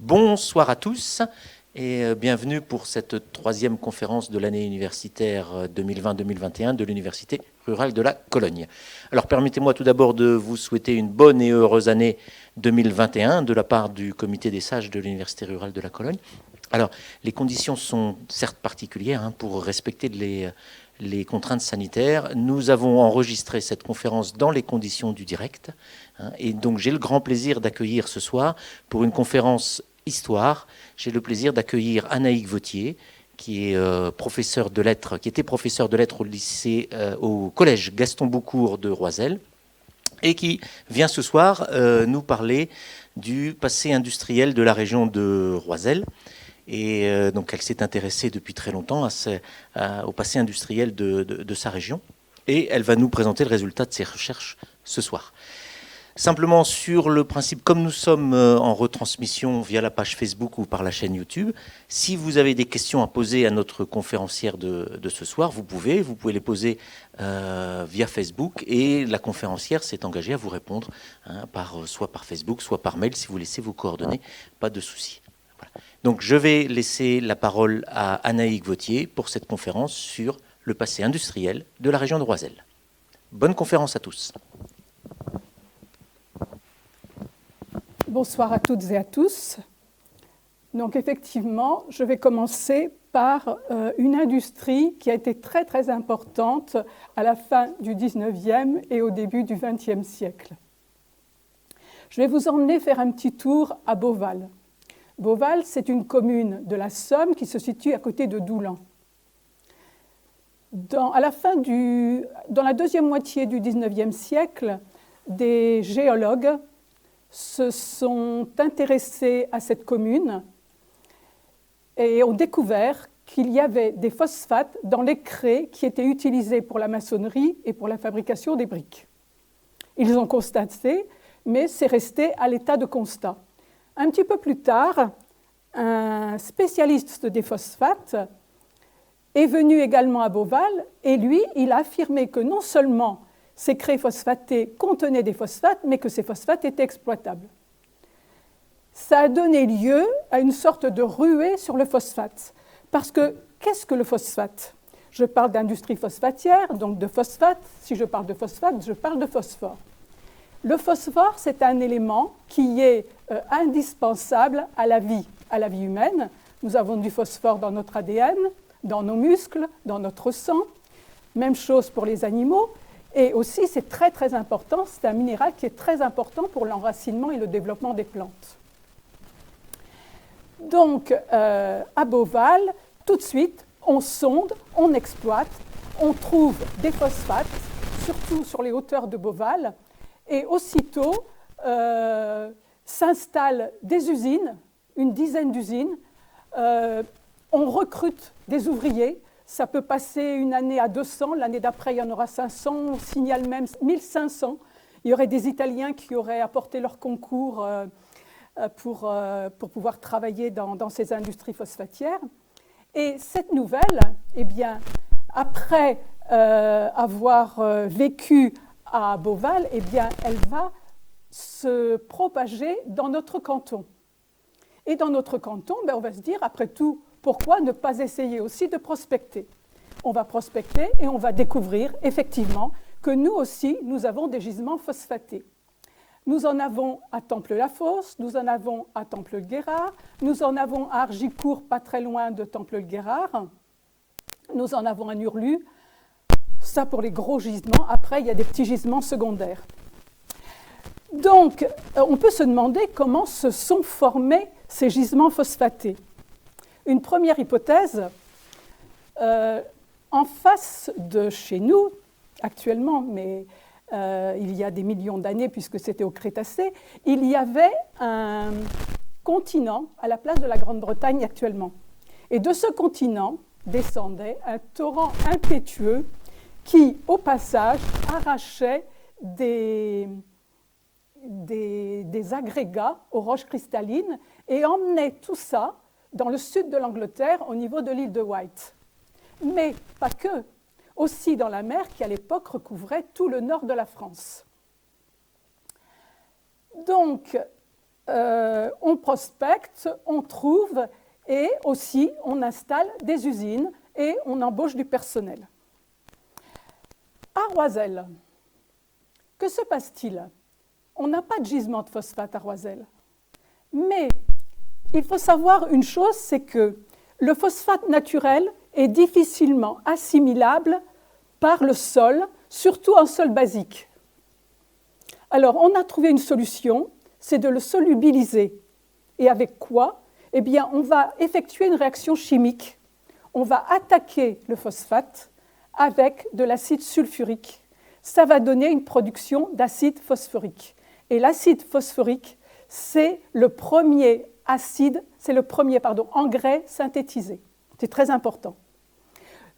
Bonsoir à tous et bienvenue pour cette troisième conférence de l'année universitaire 2020-2021 de l'Université rurale de la Cologne. Alors permettez-moi tout d'abord de vous souhaiter une bonne et heureuse année 2021 de la part du comité des sages de l'Université rurale de la Cologne. Alors les conditions sont certes particulières pour respecter les contraintes sanitaires. Nous avons enregistré cette conférence dans les conditions du direct. Et donc j'ai le grand plaisir d'accueillir ce soir, pour une conférence histoire, j'ai le plaisir d'accueillir Anaïg Vautier, qui est professeur de lettres, qui était professeur de lettres au collège Gaston Boucourt de Roiselle, et qui vient ce soir nous parler du passé industriel de la région de Roiselle. Et donc elle s'est intéressée depuis très longtemps au passé industriel de sa région. Et elle va nous présenter le résultat de ses recherches ce soir. Simplement sur le principe, comme nous sommes en retransmission via la page Facebook ou par la chaîne YouTube, si vous avez des questions à poser à notre conférencière de ce soir, vous pouvez les poser via Facebook et la conférencière s'est engagée à vous répondre soit par Facebook, soit par mail si vous laissez vos coordonnées, pas de souci. Voilà. Donc je vais laisser la parole à Anaïg Vautier pour cette conférence sur le passé industriel de la région de Roiselle. Bonne conférence à tous. Bonsoir à toutes et à tous. Donc effectivement, je vais commencer par une industrie qui a été très très importante à la fin du 19e et au début du 20e siècle. Je vais vous emmener faire un petit tour à Beauval. Beauval, c'est une commune de la Somme qui se situe à côté de Doullens. Dans la deuxième moitié du 19e siècle, des géologues se sont intéressés à cette commune et ont découvert qu'il y avait des phosphates dans les craies qui étaient utilisés pour la maçonnerie et pour la fabrication des briques. Ils ont constaté, mais c'est resté à l'état de constat. Un petit peu plus tard, un spécialiste des phosphates est venu également à Beauval et lui, il a affirmé que non seulement ces craies phosphatées contenaient des phosphates, mais que ces phosphates étaient exploitables. Ça a donné lieu à une sorte de ruée sur le phosphate. Parce que, qu'est-ce que le phosphate ? Je parle d'industrie phosphatière, donc de phosphate. Si je parle de phosphate, je parle de phosphore. Le phosphore, c'est un élément qui est indispensable à la vie humaine. Nous avons du phosphore dans notre ADN, dans nos muscles, dans notre sang. Même chose pour les animaux. Et aussi, c'est très très important, c'est un minéral qui est très important pour l'enracinement et le développement des plantes. Donc, à Beauval, tout de suite, on sonde, on exploite, on trouve des phosphates, surtout sur les hauteurs de Beauval, et aussitôt s'installent des usines, une dizaine d'usines, on recrute des ouvriers. Ça peut passer une année à 200, l'année d'après, il y en aura 500, on signale même 1500. Il y aurait des Italiens qui auraient apporté leur concours pour pouvoir travailler dans ces industries phosphatières. Et cette nouvelle, eh bien, après avoir vécu à Beauval, eh bien, elle va se propager dans notre canton. Et dans notre canton, on va se dire, après tout, pourquoi ne pas essayer aussi de prospecter ? On va prospecter et on va découvrir effectivement que nous aussi, nous avons des gisements phosphatés. Nous en avons à Temple-la-Fosse, nous en avons à Temple-le-Guérard, nous en avons à Argicourt, pas très loin de Temple-le-Guérard, nous en avons à Nurlu. Ça pour les gros gisements. Après, il y a des petits gisements secondaires. Donc, on peut se demander comment se sont formés ces gisements phosphatés. Une première hypothèse, en face de chez nous, actuellement, mais il y a des millions d'années puisque c'était au Crétacé, il y avait un continent à la place de la Grande-Bretagne actuellement. Et de ce continent descendait un torrent impétueux qui, au passage, arrachait des agrégats aux roches cristallines et emmenait tout ça dans le sud de l'Angleterre, au niveau de l'île de Wight. Mais pas que, aussi dans la mer qui, à l'époque, recouvrait tout le nord de la France. Donc, on prospecte, on trouve et aussi on installe des usines et on embauche du personnel. À Roiselle, que se passe-t-il? On n'a pas de gisement de phosphate à Roiselle. Mais il faut savoir une chose, c'est que le phosphate naturel est difficilement assimilable par le sol, surtout en sol basique. Alors, on a trouvé une solution, c'est de le solubiliser. Et avec quoi? Eh bien, on va effectuer une réaction chimique. On va attaquer le phosphate avec de l'acide sulfurique. Ça va donner une production d'acide phosphorique. Et l'acide phosphorique, c'est le premier engrais synthétisé. C'est très important.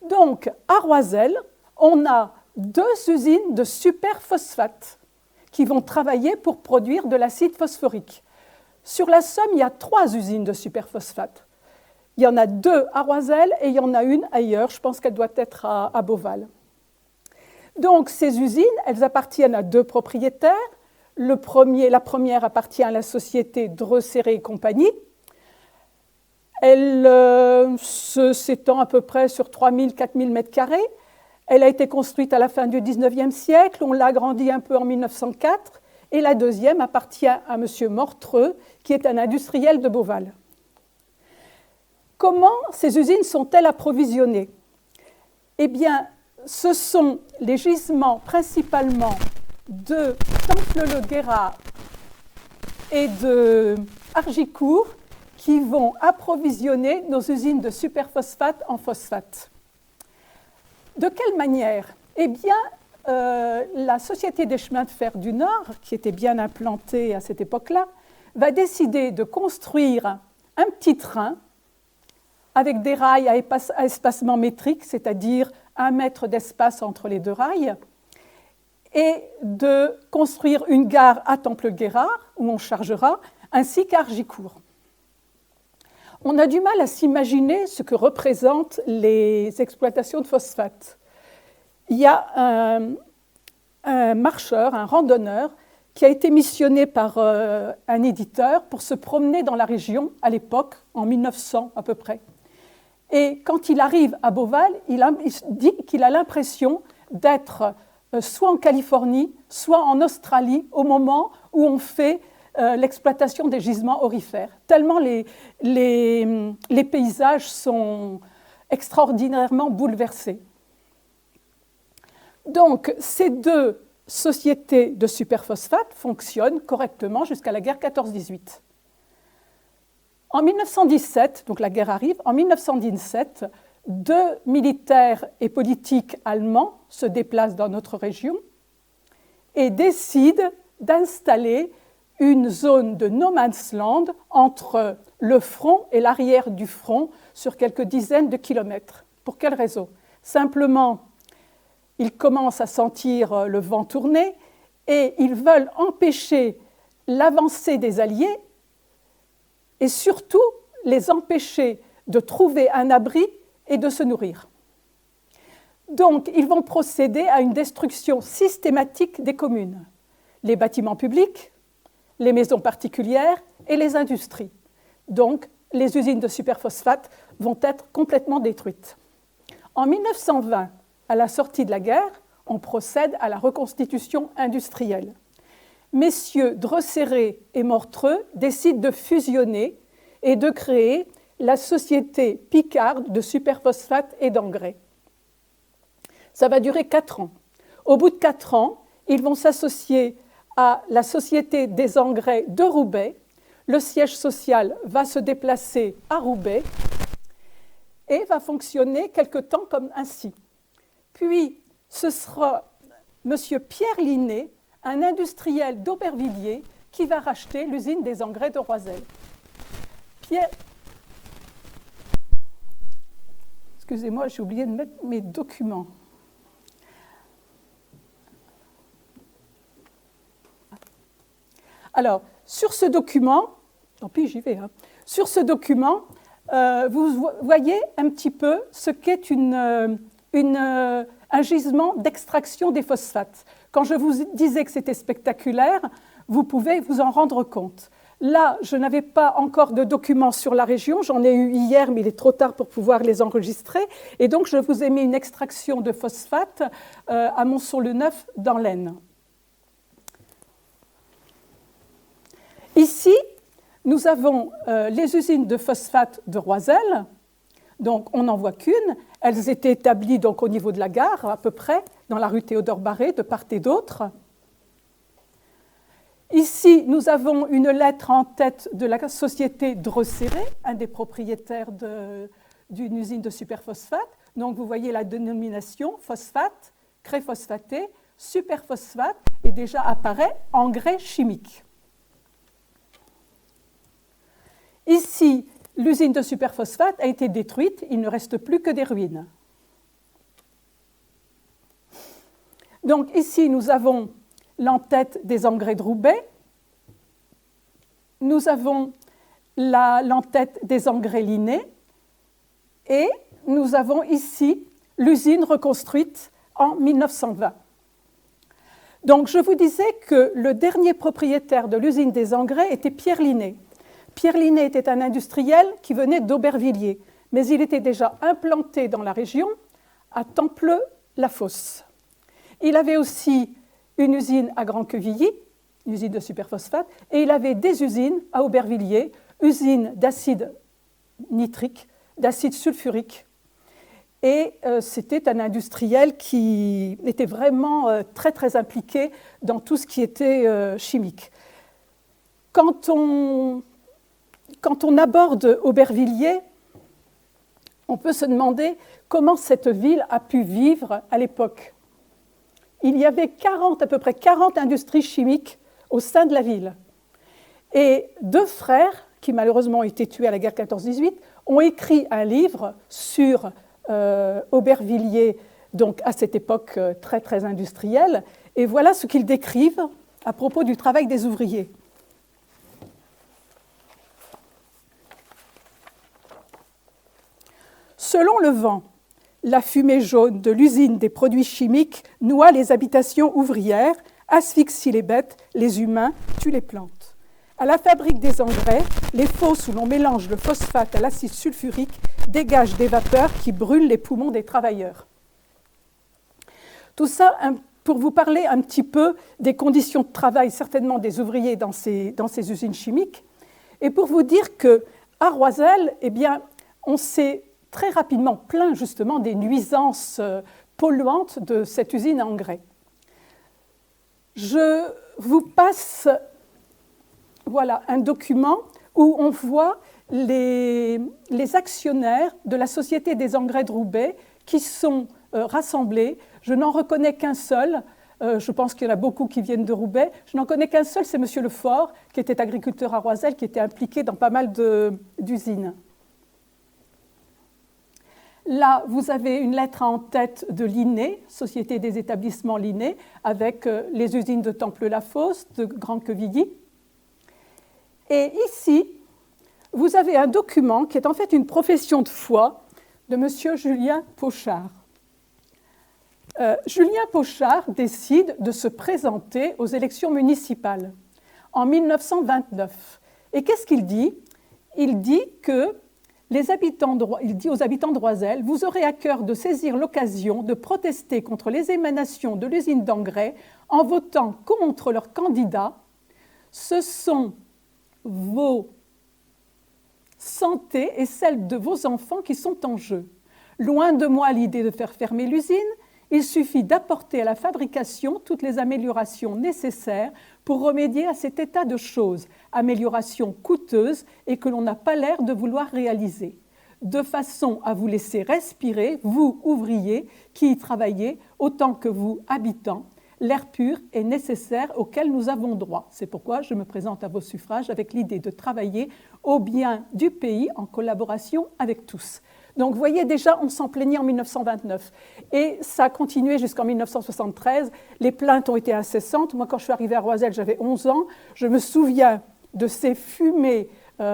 Donc, à Roiselle, on a 2 usines de superphosphate qui vont travailler pour produire de l'acide phosphorique. Sur la Somme, il y a 3 usines de superphosphate. Il y en a 2 à Roiselle et il y en a une ailleurs, je pense qu'elle doit être à Beauval. Donc, ces usines, elles appartiennent à 2 propriétaires. La première appartient à la société Dreux-Serré et compagnie. Elle s'étend à peu près sur 3 000 à 4 000 mètres carrés. Elle a été construite à la fin du XIXe siècle. On l'a agrandie un peu en 1904. Et la deuxième appartient à M. Mortreux, qui est un industriel de Beauval. Comment ces usines sont-elles approvisionnées? Eh bien, ce sont les gisements principalement de Temple-le-Guérard et de Hargicourt qui vont approvisionner nos usines de superphosphate en phosphate. De quelle manière? Eh bien, la Société des chemins de fer du Nord, qui était bien implantée à cette époque-là, va décider de construire un petit train avec des rails à espacement métrique, c'est-à-dire 1 mètre d'espace entre les 2 rails, et de construire une gare à Temple-Guérard, où on chargera, ainsi qu'à Hargicourt. On a du mal à s'imaginer ce que représentent les exploitations de phosphate. Il y a un marcheur, un randonneur, qui a été missionné par un éditeur pour se promener dans la région, à l'époque, en 1900 à peu près. Et quand il arrive à Beauval, il dit qu'il a l'impression d'être soit en Californie, soit en Australie, au moment où on fait l'exploitation des gisements aurifères. Tellement les paysages sont extraordinairement bouleversés. Donc, ces 2 sociétés de superphosphate fonctionnent correctement jusqu'à la guerre 14-18. En 1917, donc la guerre arrive, en 1917, 2 militaires et politiques allemands se déplacent dans notre région et décident d'installer une zone de no man's land entre le front et l'arrière du front sur quelques dizaines de kilomètres. Pour quelle raison? Simplement, ils commencent à sentir le vent tourner et ils veulent empêcher l'avancée des Alliés et surtout les empêcher de trouver un abri et de se nourrir. Donc, ils vont procéder à une destruction systématique des communes, les bâtiments publics, les maisons particulières et les industries. Donc, les usines de superphosphate vont être complètement détruites. En 1920, à la sortie de la guerre, on procède à la reconstitution industrielle. Messieurs Dreux-Serré et Mortreux décident de fusionner et de créer la société Picarde de superphosphate et d'engrais. Ça va durer 4 ans. Au bout de 4 ans, ils vont s'associer à la Société des engrais de Roubaix. Le siège social va se déplacer à Roubaix et va fonctionner quelque temps comme ainsi. Puis, ce sera M. Pierre Linné, un industriel d'Aubervilliers, qui va racheter l'usine des engrais de Roiselle. Excusez-moi, j'ai oublié de mettre mes documents. Alors, sur ce document, tant pis, j'y vais. Sur ce document, vous voyez un petit peu ce qu'est un gisement d'extraction des phosphates. Quand je vous disais que c'était spectaculaire, vous pouvez vous en rendre compte. Là, je n'avais pas encore de documents sur la région, j'en ai eu hier, mais il est trop tard pour pouvoir les enregistrer. Et donc, je vous ai mis une extraction de phosphate à Monceau-le-Neuf dans l'Aisne. Ici, nous avons les usines de phosphate de Roiselle. Donc, on n'en voit qu'une. Elles étaient établies donc, au niveau de la gare, à peu près, dans la rue Théodore-Barré, de part et d'autre. Ici, nous avons une lettre en tête de la société Droséré, un des propriétaires d'une usine de superphosphate. Donc, vous voyez la dénomination phosphate, craie phosphatée, superphosphate, et déjà apparaît engrais chimique. Ici, l'usine de superphosphate a été détruite, il ne reste plus que des ruines. Donc, ici, nous avons l'entête des engrais de Roubaix. Nous avons l'entête des engrais Linné. Et nous avons ici l'usine reconstruite en 1920. Donc, je vous disais que le dernier propriétaire de l'usine des engrais était Pierre Linné. Pierre Linné était un industriel qui venait d'Aubervilliers, mais il était déjà implanté dans la région, à Templeux-la-Fosse. Il avait aussi une usine à Grand-Quevilly, une usine de superphosphate, et il avait des usines à Aubervilliers, usines d'acide nitrique, d'acide sulfurique. Et c'était un industriel qui était vraiment très, très impliqué dans tout ce qui était chimique. Quand on aborde Aubervilliers, on peut se demander comment cette ville a pu vivre à l'époque. Il y avait à peu près 40 industries chimiques au sein de la ville. Et 2 frères, qui malheureusement ont été tués à la guerre 14-18, ont écrit un livre sur Aubervilliers, donc à cette époque très, très industrielle. Et voilà ce qu'ils décrivent à propos du travail des ouvriers. Selon le vent, la fumée jaune de l'usine des produits chimiques noie les habitations ouvrières, asphyxie les bêtes, les humains, tue les plantes. À la fabrique des engrais, les fosses où l'on mélange le phosphate à l'acide sulfurique dégagent des vapeurs qui brûlent les poumons des travailleurs. Tout ça pour vous parler un petit peu des conditions de travail, certainement des ouvriers dans ces usines chimiques, et pour vous dire qu'à Roiselle, eh bien, on s'est très rapidement plaint justement des nuisances polluantes de cette usine à engrais. Je vous passe un document où on voit les actionnaires de la Société des engrais de Roubaix qui sont rassemblés. Je n'en reconnais qu'un seul. Je pense qu'il y en a beaucoup qui viennent de Roubaix. Je n'en connais qu'un seul, c'est M. Lefort, qui était agriculteur à Roiselle, qui était impliqué dans pas mal d'usines. Là, vous avez une lettre en tête de Linné, Société des établissements Linné, avec les usines de Templeux-la-Fosse, de Grand-Quevilly. Et ici, vous avez un document qui est en fait une profession de foi de M. Julien Pochard. Julien Pochard décide de se présenter aux élections municipales en 1929. Et qu'est-ce qu'il dit ? Il dit que il dit aux habitants de Roiselle, vous aurez à cœur de saisir l'occasion de protester contre les émanations de l'usine d'engrais en votant contre leurs candidats. Ce sont vos santés et celles de vos enfants qui sont en jeu. Loin de moi l'idée de faire fermer l'usine, il suffit d'apporter à la fabrication toutes les améliorations nécessaires pour remédier à cet état de choses, améliorations coûteuses et que l'on n'a pas l'air de vouloir réaliser, de façon à vous laisser respirer, vous, ouvriers, qui y travaillez, autant que vous, habitants, l'air pur est nécessaire auquel nous avons droit. C'est pourquoi je me présente à vos suffrages avec l'idée de travailler au bien du pays en collaboration avec tous. Donc, vous voyez, déjà, on s'en plaignait en 1929. Et ça a continué jusqu'en 1973. Les plaintes ont été incessantes. Moi, quand je suis arrivée à Roiselle, j'avais 11 ans. Je me souviens de ces fumées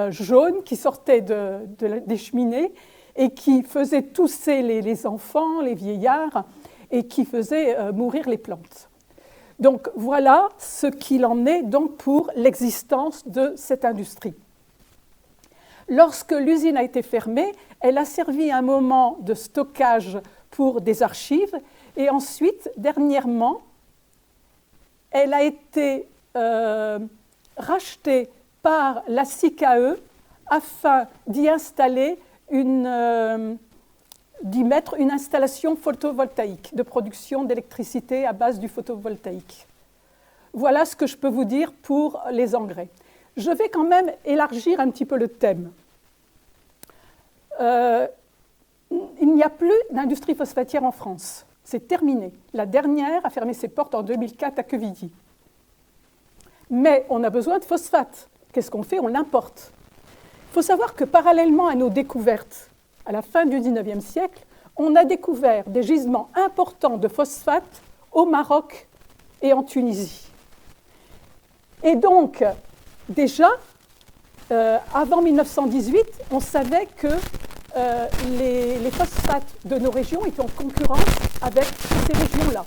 jaunes qui sortaient des cheminées et qui faisaient tousser les enfants, les vieillards, et qui faisaient mourir les plantes. Donc voilà ce qu'il en est donc pour l'existence de cette industrie. Lorsque l'usine a été fermée, elle a servi un moment de stockage pour des archives et ensuite, dernièrement, elle a été rachetée par la CICAE afin d'y mettre une installation photovoltaïque de production d'électricité à base du photovoltaïque. Voilà ce que je peux vous dire pour les engrais. Je vais quand même élargir un petit peu le thème. Il n'y a plus d'industrie phosphatière en France. C'est terminé. La dernière a fermé ses portes en 2004 à Quevilly. Mais on a besoin de phosphate. Qu'est-ce qu'on fait? On l'importe. Il faut savoir que parallèlement à nos découvertes, à la fin du XIXe siècle, on a découvert des gisements importants de phosphate au Maroc et en Tunisie. Et donc, déjà, avant 1918, on savait que les phosphates de nos régions étaient en concurrence avec ces régions-là,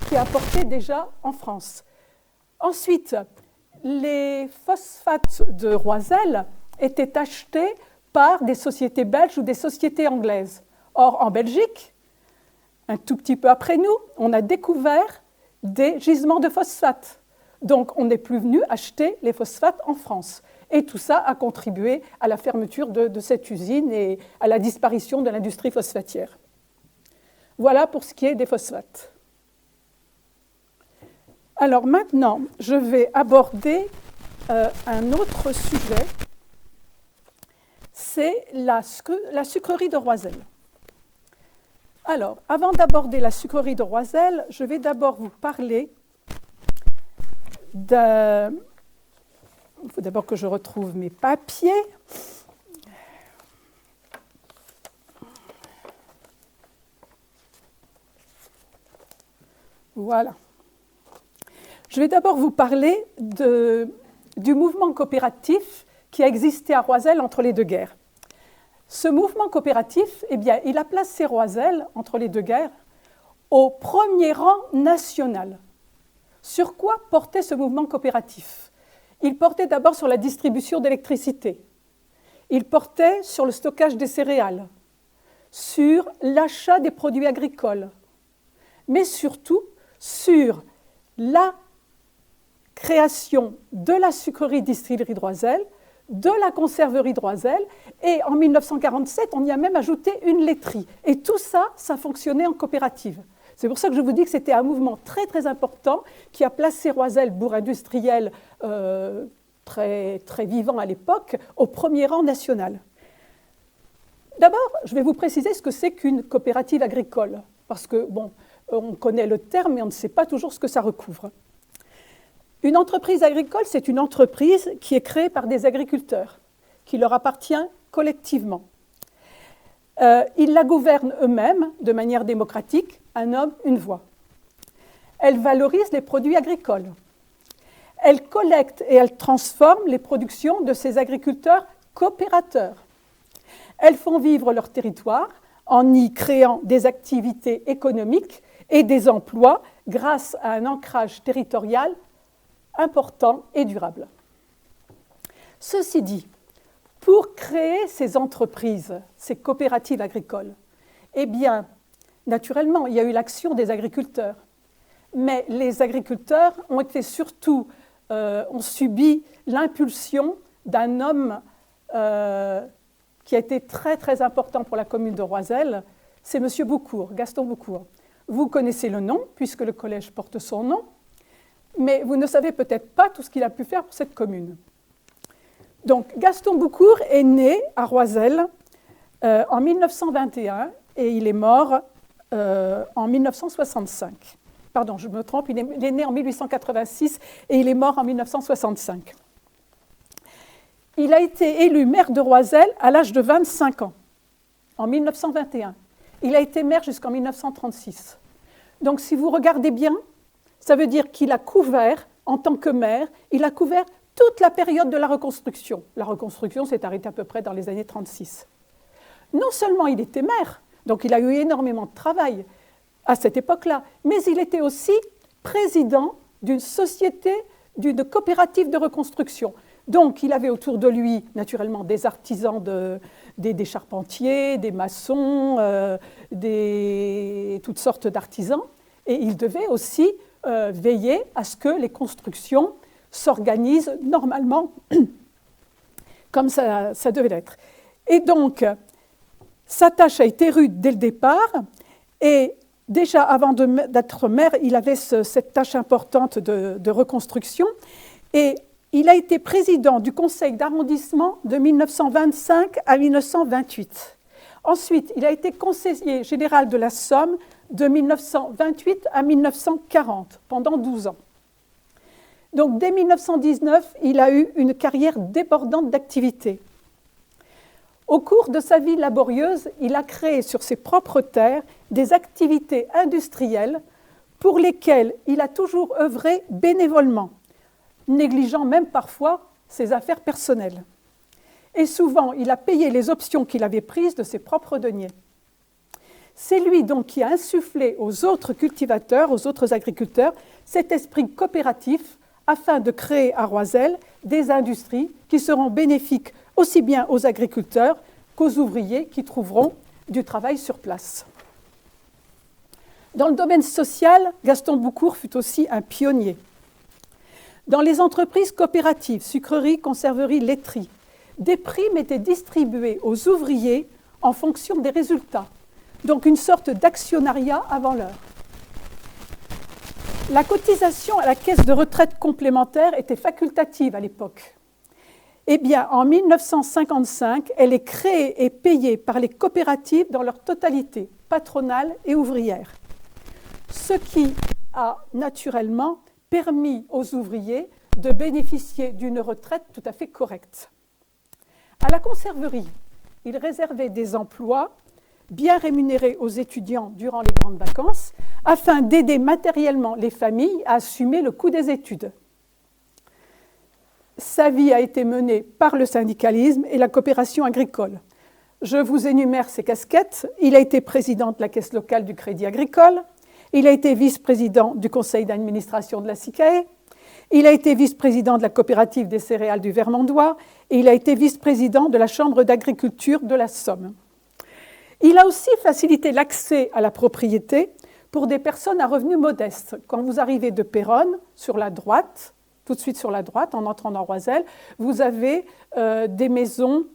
qui importaient déjà en France. Ensuite, les phosphates de Roiselle étaient achetés par des sociétés belges ou des sociétés anglaises. Or, en Belgique, un tout petit peu après nous, on a découvert des gisements de phosphate. Donc, on n'est plus venu acheter les phosphates en France. Et tout ça a contribué à la fermeture de cette usine et à la disparition de l'industrie phosphatière. Voilà pour ce qui est des phosphates. Alors maintenant, je vais aborder un autre sujet, c'est la sucrerie de Roiselle. Alors, avant d'aborder la sucrerie de Roiselle, je vais d'abord vous parler il faut d'abord que je retrouve mes papiers. Voilà. Je vais d'abord vous parler du mouvement coopératif qui a existé à Roiselle entre les deux guerres. Ce mouvement coopératif, eh bien, il a placé Roiselle, entre les deux guerres, au premier rang national. Sur quoi portait ce mouvement coopératif? Il portait d'abord sur la distribution d'électricité. Il portait sur le stockage des céréales, sur l'achat des produits agricoles, mais surtout sur la création de la sucrerie-distillerie de Roiselle, de la conserverie de Roiselle, et en 1947, on y a même ajouté une laiterie. Et tout ça, ça fonctionnait en coopérative. C'est pour ça que je vous dis que c'était un mouvement très, très important qui a placé Roiselle, bourg industriel très, très vivant à l'époque, au premier rang national. D'abord, je vais vous préciser ce que c'est qu'une coopérative agricole, parce que, bon, on connaît le terme, mais on ne sait pas toujours ce que ça recouvre. Une entreprise agricole, c'est une entreprise qui est créée par des agriculteurs, qui leur appartient collectivement. Ils la gouvernent eux-mêmes de manière démocratique, un homme, une voix. Elle valorise les produits agricoles. Elle collecte et elle transforme les productions de ces agriculteurs coopérateurs. Elles font vivre leur territoire en y créant des activités économiques et des emplois grâce à un ancrage territorial important et durable. Ceci dit, pour créer ces entreprises, ces coopératives agricoles, eh bien, naturellement, il y a eu l'action des agriculteurs. Mais les agriculteurs ont été surtout, ont subi l'impulsion d'un homme qui a été très, très important pour la commune de Roiselle, c'est M. Boucourt, Gaston Boucourt. Vous connaissez le nom, puisque le collège porte son nom, mais vous ne savez peut-être pas tout ce qu'il a pu faire pour cette commune. Donc, Gaston Boucourt est né à Roiselle en 1921 et il est mort en 1965. Pardon, je me trompe, il est né en 1886 et il est mort en 1965. Il a été élu maire de Roiselle à l'âge de 25 ans, en 1921. Il a été maire jusqu'en 1936. Donc, si vous regardez bien, ça veut dire qu'il a couvert, en tant que maire, il a couvert toute la période de la reconstruction. La reconstruction s'est arrêtée à peu près dans les années 36. Non seulement il était maire, donc il a eu énormément de travail à cette époque-là, mais il était aussi président d'une société, d'une coopérative de reconstruction. Donc, il avait autour de lui, naturellement, des artisans, des charpentiers, des maçons, toutes sortes d'artisans. Et il devait aussi veiller à ce que les constructions s'organisent normalement comme ça devait l'être. Et donc, sa tâche a été rude dès le départ. Et déjà, avant d'être maire, il avait cette tâche importante de reconstruction. Et il a été président du conseil d'arrondissement de 1925 à 1928. Ensuite, il a été conseiller général de la Somme de 1928 à 1940, pendant 12 ans. Donc, dès 1919, il a eu une carrière débordante d'activités. Au cours de sa vie laborieuse, il a créé sur ses propres terres des activités industrielles pour lesquelles il a toujours œuvré bénévolement, négligeant même parfois ses affaires personnelles. Et souvent, il a payé les options qu'il avait prises de ses propres deniers. C'est lui donc qui a insufflé aux autres cultivateurs, aux autres agriculteurs, cet esprit coopératif afin de créer à Roiselle des industries qui seront bénéfiques aussi bien aux agriculteurs qu'aux ouvriers qui trouveront du travail sur place. Dans le domaine social, Gaston Boucourt fut aussi un pionnier. Dans les entreprises coopératives, sucreries, conserveries, laiteries, des primes étaient distribuées aux ouvriers en fonction des résultats, donc une sorte d'actionnariat avant l'heure. La cotisation à la caisse de retraite complémentaire était facultative à l'époque. Eh bien, en 1955, elle est créée et payée par les coopératives dans leur totalité, patronales et ouvrières. Ce qui a naturellement permis aux ouvriers de bénéficier d'une retraite tout à fait correcte. À la conserverie, il réservait des emplois bien rémunérés aux étudiants durant les grandes vacances afin d'aider matériellement les familles à assumer le coût des études. Sa vie a été menée par le syndicalisme et la coopération agricole. Je vous énumère ses casquettes. Il a été président de la caisse locale du Crédit agricole. Il a été vice-président du conseil d'administration de la SICAE. Il a été vice-président de la coopérative des céréales du Vermandois. Et il a été vice-président de la chambre d'agriculture de la Somme. Il a aussi facilité l'accès à la propriété pour des personnes à revenus modestes. Quand vous arrivez de Péronne, sur la droite, tout de suite sur la droite, en entrant dans Roiselle, vous avez des maisons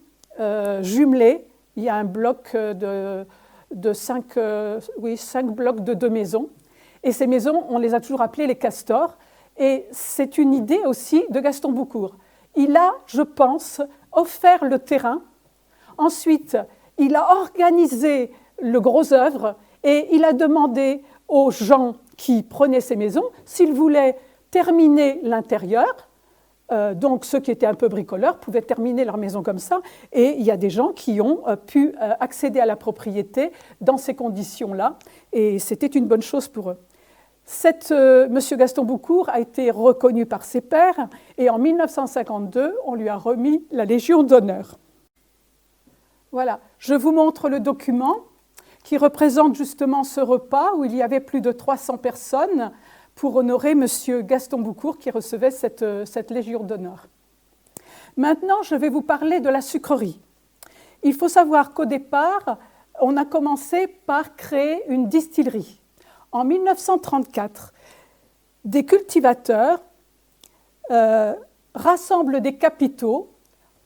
jumelées. Il y a un bloc de 5 blocs de 2 maisons. Et ces maisons, on les a toujours appelées les castors. Et c'est une idée aussi de Gaston Boucourt. Il a, je pense, offert le terrain. Ensuite, il a organisé le gros œuvre et il a demandé aux gens qui prenaient ces maisons s'ils voulaient terminer l'intérieur. Donc ceux qui étaient un peu bricoleurs pouvaient terminer leur maison comme ça. Et il y a des gens qui ont pu accéder à la propriété dans ces conditions-là. Et c'était une bonne chose pour eux. Monsieur Gaston Boucourt a été reconnu par ses pairs et en 1952, on lui a remis la Légion d'honneur. Voilà, je vous montre le document qui représente justement ce repas où il y avait plus de 300 personnes pour honorer monsieur Gaston Boucourt qui recevait cette Légion d'honneur. Maintenant, je vais vous parler de la sucrerie. Il faut savoir qu'au départ, on a commencé par créer une distillerie. En 1934, des cultivateurs rassemblent des capitaux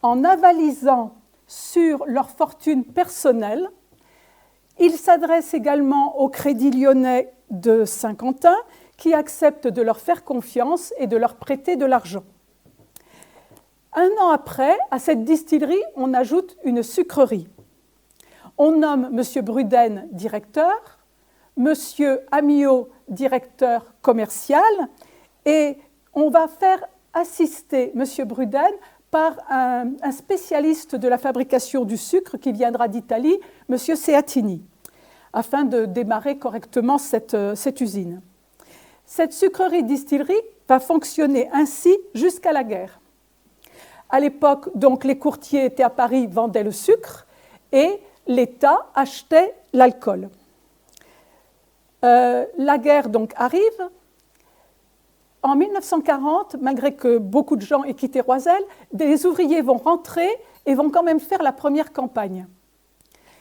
en avalisant sur leur fortune personnelle. Ils s'adressent également au Crédit Lyonnais de Saint-Quentin qui accepte de leur faire confiance et de leur prêter de l'argent. Un an après, à cette distillerie, on ajoute une sucrerie. On nomme M. Bruden directeur, M. Amiot directeur commercial, et on va faire assister M. Bruden par un spécialiste de la fabrication du sucre qui viendra d'Italie, M. Seatini, afin de démarrer correctement cette usine. Cette sucrerie-distillerie va fonctionner ainsi jusqu'à la guerre. À l'époque, donc, les courtiers étaient à Paris, vendaient le sucre et l'État achetait l'alcool. La guerre donc arrive. en 1940, malgré que beaucoup de gens aient quitté Roisel, des ouvriers vont rentrer et vont quand même faire la première campagne.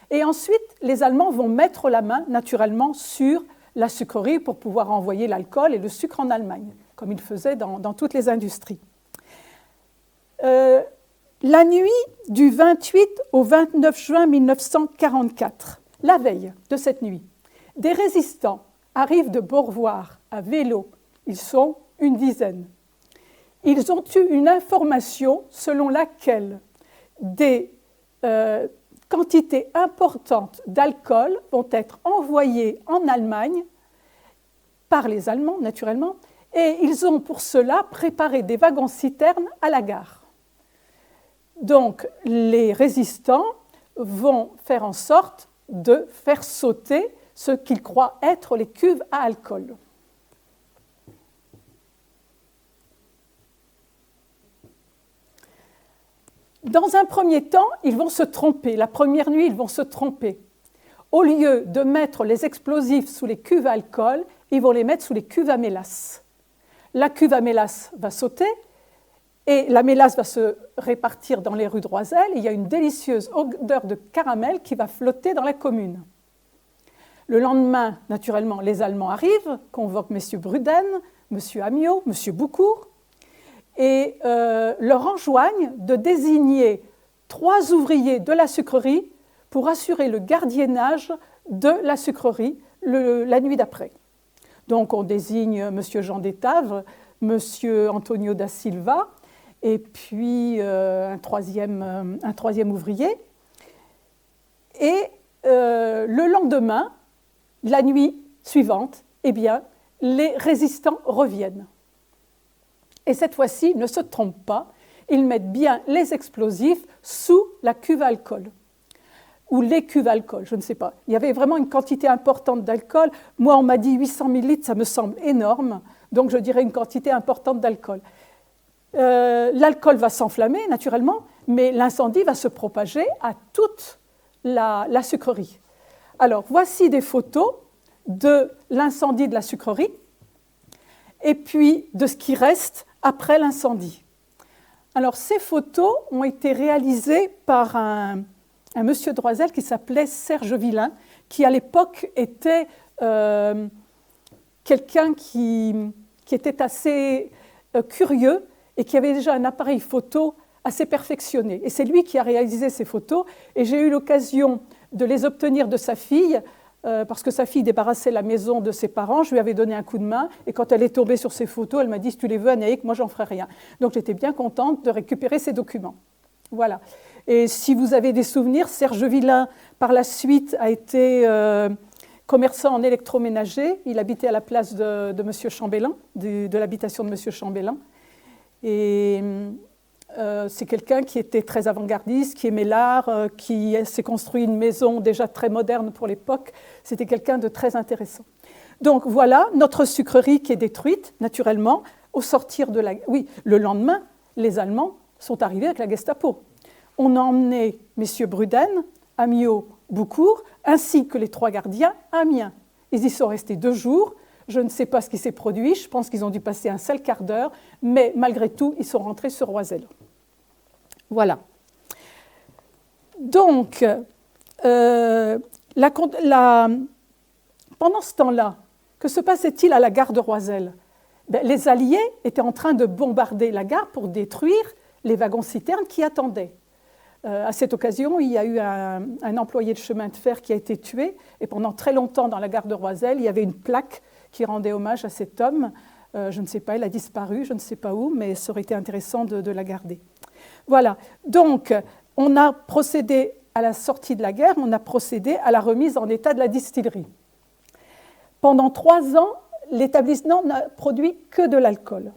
Et ensuite, les Allemands vont mettre la main, naturellement, sur la sucrerie pour pouvoir envoyer l'alcool et le sucre en Allemagne, comme ils faisaient dans toutes les industries. La nuit du 28 au 29 juin 1944, la veille de cette nuit, des résistants arrivent de Beaurevoir à vélo. Ils sont une dizaine. Ils ont eu une information selon laquelle des quantités importantes d'alcool vont être envoyées en Allemagne par les Allemands, naturellement, et ils ont pour cela préparé des wagons-citernes à la gare. Donc, les résistants vont faire en sorte de faire sauter ce qu'ils croient être les cuves à alcool. Dans un premier temps, ils vont se tromper. La première nuit, ils vont se tromper. Au lieu de mettre les explosifs sous les cuves à alcool, ils vont les mettre sous les cuves à mélasse. La cuve à mélasse va sauter et la mélasse va se répartir dans les rues de Roisel. Il y a une délicieuse odeur de caramel qui va flotter dans la commune. Le lendemain, naturellement, les Allemands arrivent, convoquent M. Bruden, M. Amiot, M. Boucourt, et leur enjoignent de désigner 3 ouvriers de la sucrerie pour assurer le gardiennage de la sucrerie la nuit d'après. Donc on désigne M. Jean Détavre, M. Antonio da Silva, et puis un troisième ouvrier. Et le lendemain, la nuit suivante, eh bien, les résistants reviennent. Et cette fois-ci, ils ne se trompent pas, ils mettent bien les explosifs sous la cuve à alcool. Ou les cuves à alcool, je ne sais pas. Il y avait vraiment une quantité importante d'alcool. Moi, on m'a dit 800 millilitres, ça me semble énorme, donc je dirais une quantité importante d'alcool. L'alcool va s'enflammer, naturellement, mais l'incendie va se propager à toute la sucrerie. Alors, voici des photos de l'incendie de la sucrerie et puis de ce qui reste après l'incendie. Alors, ces photos ont été réalisées par un monsieur de Roisel qui s'appelait Serge Villain, qui à l'époque était quelqu'un qui était assez curieux et qui avait déjà un appareil photo assez perfectionné. Et c'est lui qui a réalisé ces photos. Et j'ai eu l'occasion de les obtenir de sa fille, parce que sa fille débarrassait la maison de ses parents. Je lui avais donné un coup de main. Et quand elle est tombée sur ces photos, elle m'a dit « Si tu les veux, Anaïk, moi, j'en ferai rien. » Donc, j'étais bien contente de récupérer ces documents. Voilà. Et si vous avez des souvenirs, Serge Villain, par la suite, a été commerçant en électroménager. Il habitait à la place de M. Chambellan, de l'habitation de M. Chambellan. Et c'est quelqu'un qui était très avant-gardiste, qui aimait l'art, qui s'est construit une maison déjà très moderne pour l'époque. C'était quelqu'un de très intéressant. Donc voilà, notre sucrerie qui est détruite, naturellement, au sortir de la... Oui, le lendemain, les Allemands sont arrivés avec la Gestapo. On a emmené M. Bruden, Amiot, Boucourt, ainsi que les 3 gardiens à Amiens. Ils y sont restés 2 jours. Je ne sais pas ce qui s'est produit. Je pense qu'ils ont dû passer un sale quart d'heure. Mais malgré tout, ils sont rentrés sur Roisel. Voilà. Donc, pendant ce temps-là, que se passait-il à la gare de Roisel ? Les Alliés étaient en train de bombarder la gare pour détruire les wagons-citernes qui attendaient. À cette occasion, il y a eu un employé de chemin de fer qui a été tué. Et pendant très longtemps, dans la gare de Roisel, il y avait une plaque qui rendait hommage à cet homme. Je ne sais pas, il a disparu, je ne sais pas où, mais ça aurait été intéressant de la garder. Voilà. Donc, on a procédé à la sortie de la guerre, on a procédé à la remise en état de la distillerie. Pendant 3 ans, l'établissement n'a produit que de l'alcool.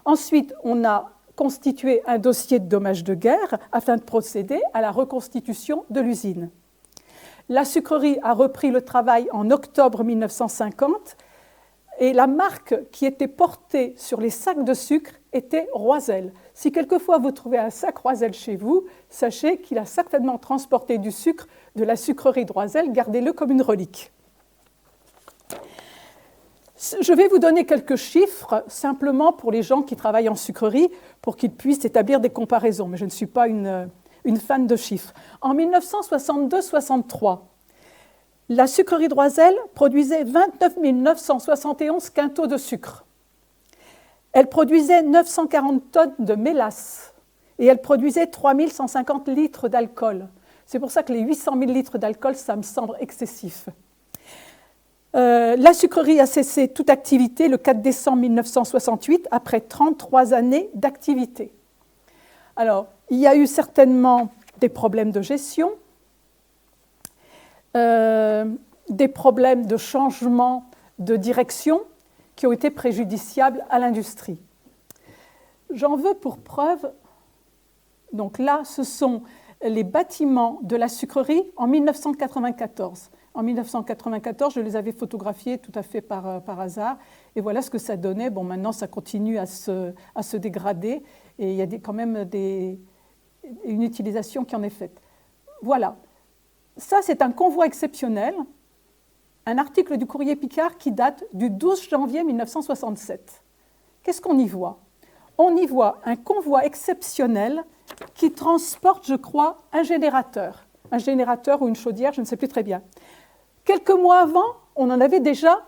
Ensuite, on a constitué un dossier de dommages de guerre afin de procéder à la reconstitution de l'usine. La sucrerie a repris le travail en octobre 1950 et la marque qui était portée sur les sacs de sucre était Roisel. Si quelquefois vous trouvez un sac Roisel chez vous, sachez qu'il a certainement transporté du sucre de la sucrerie de Roisel, gardez-le comme une relique. Je vais vous donner quelques chiffres, simplement pour les gens qui travaillent en sucrerie, pour qu'ils puissent établir des comparaisons, mais je ne suis pas une fan de chiffres. En 1962-63, la sucrerie Droisel produisait 29 971 quintaux de sucre. Elle produisait 940 tonnes de mélasse et elle produisait 3 150 litres d'alcool. C'est pour ça que les 800 000 litres d'alcool, ça me semble excessif. La sucrerie a cessé toute activité le 4 décembre 1968, après 33 années d'activité. Alors, il y a eu certainement des problèmes de gestion, des problèmes de changement de direction qui ont été préjudiciables à l'industrie. J'en veux pour preuve, donc là, ce sont les bâtiments de la sucrerie en 1994. En 1994, je les avais photographiés tout à fait par hasard, et voilà ce que ça donnait. Bon, maintenant, ça continue à se dégrader, et il y a quand même une utilisation qui en est faite. Voilà. Ça, c'est un convoi exceptionnel, un article du Courrier Picard qui date du 12 janvier 1967. Qu'est-ce qu'on y voit? On y voit un convoi exceptionnel qui transporte, je crois, un générateur ou une chaudière, je ne sais plus très bien. Quelques mois avant, on en avait déjà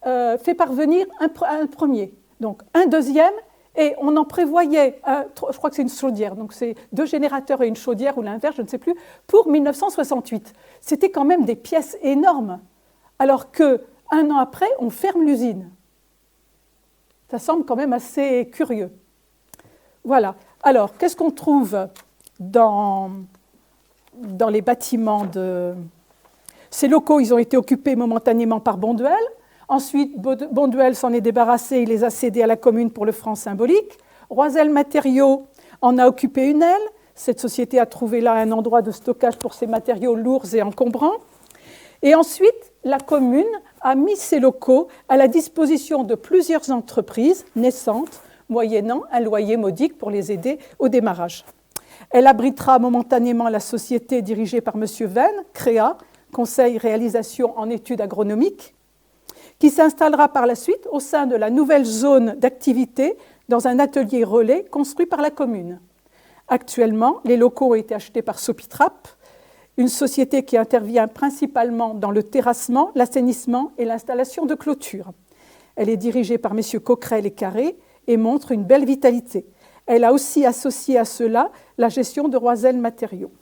fait parvenir un premier, donc un deuxième, et on en prévoyait, je crois que c'est une chaudière, donc c'est 2 générateurs et une chaudière, ou l'inverse, je ne sais plus, pour 1968. C'était quand même des pièces énormes, alors qu'un an après, on ferme l'usine. Ça semble quand même assez curieux. Voilà. Alors, qu'est-ce qu'on trouve dans les bâtiments de... Ces locaux, ils ont été occupés momentanément par Bonduelle. Ensuite, Bonduelle s'en est débarrassé, il les a cédés à la commune pour le franc symbolique. Roisel Matériaux en a occupé une aile. Cette société a trouvé là un endroit de stockage pour ses matériaux lourds et encombrants. Et ensuite, la commune a mis ces locaux à la disposition de plusieurs entreprises naissantes, moyennant un loyer modique pour les aider au démarrage. Elle abritera momentanément la société dirigée par M. Venn, CREA, Conseil réalisation en études agronomiques, qui s'installera par la suite au sein de la nouvelle zone d'activité dans un atelier relais construit par la commune. Actuellement, les locaux ont été achetés par Sopitrap, une société qui intervient principalement dans le terrassement, l'assainissement et l'installation de clôtures. Elle est dirigée par messieurs Coquerel et Carré et montre une belle vitalité. Elle a aussi associé à cela la gestion de Roisel Matériaux.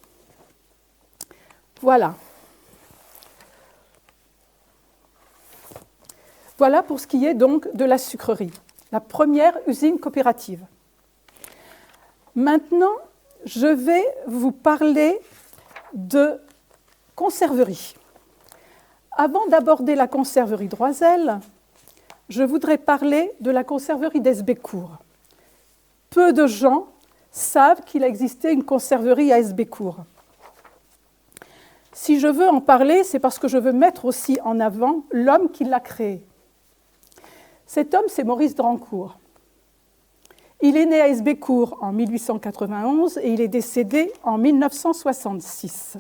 Voilà. Voilà pour ce qui est donc de la sucrerie, la première usine coopérative. Maintenant, je vais vous parler de conserverie. Avant d'aborder la conserverie Droisel, je voudrais parler de la conserverie d'Hesbécourt. Peu de gens savent qu'il a existé une conserverie à Hesbécourt. Si je veux en parler, c'est parce que je veux mettre aussi en avant l'homme qui l'a créée. Cet homme, c'est Maurice Drancourt. Il est né à Hesbécourt en 1891 et il est décédé en 1966.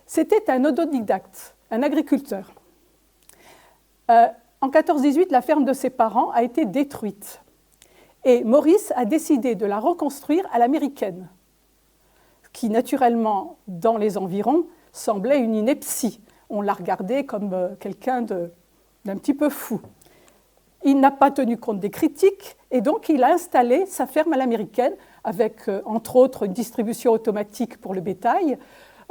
C'était un autodidacte, un agriculteur. En 1418, la ferme de ses parents a été détruite. Et Maurice a décidé de la reconstruire à l'américaine, qui naturellement, dans les environs, semblait une ineptie. On l'a regardé comme quelqu'un d'un petit peu fou. Il n'a pas tenu compte des critiques et donc il a installé sa ferme à l'américaine avec, entre autres, une distribution automatique pour le bétail,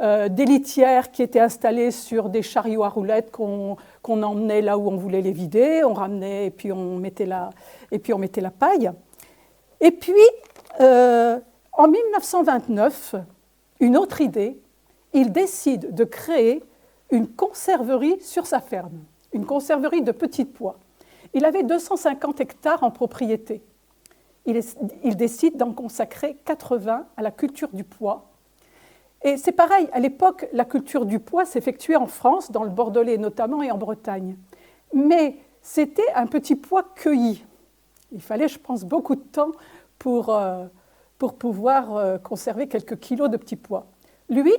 des litières qui étaient installées sur des chariots à roulettes qu'on emmenait là où on voulait les vider, on ramenait et puis on mettait la paille. Et puis, en 1929, une autre idée, il décide de créer une conserverie sur sa ferme, une conserverie de petits pois. Il avait 250 hectares en propriété. Il décide d'en consacrer 80 à la culture du pois. Et c'est pareil, à l'époque, la culture du pois s'effectuait en France, dans le Bordelais notamment, et en Bretagne. Mais c'était un petit pois cueilli. Il fallait, je pense, beaucoup de temps pour pouvoir conserver quelques kilos de petits pois. Lui,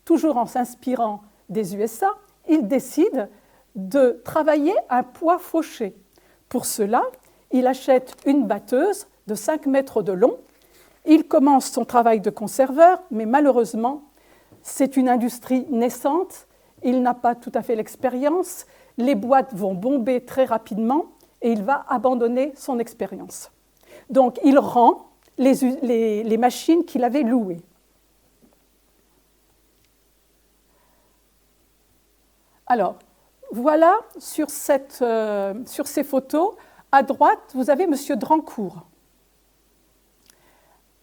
toujours en s'inspirant des USA, il décide de travailler un pois fauché. Pour cela, il achète une batteuse de 5 mètres de long. Il commence son travail de conserveur, mais malheureusement, c'est une industrie naissante. Il n'a pas tout à fait l'expérience. Les boîtes vont bomber très rapidement et il va abandonner son expérience. Donc, il rend les machines qu'il avait louées. Alors, voilà sur ces photos, à droite, vous avez M. Drancourt.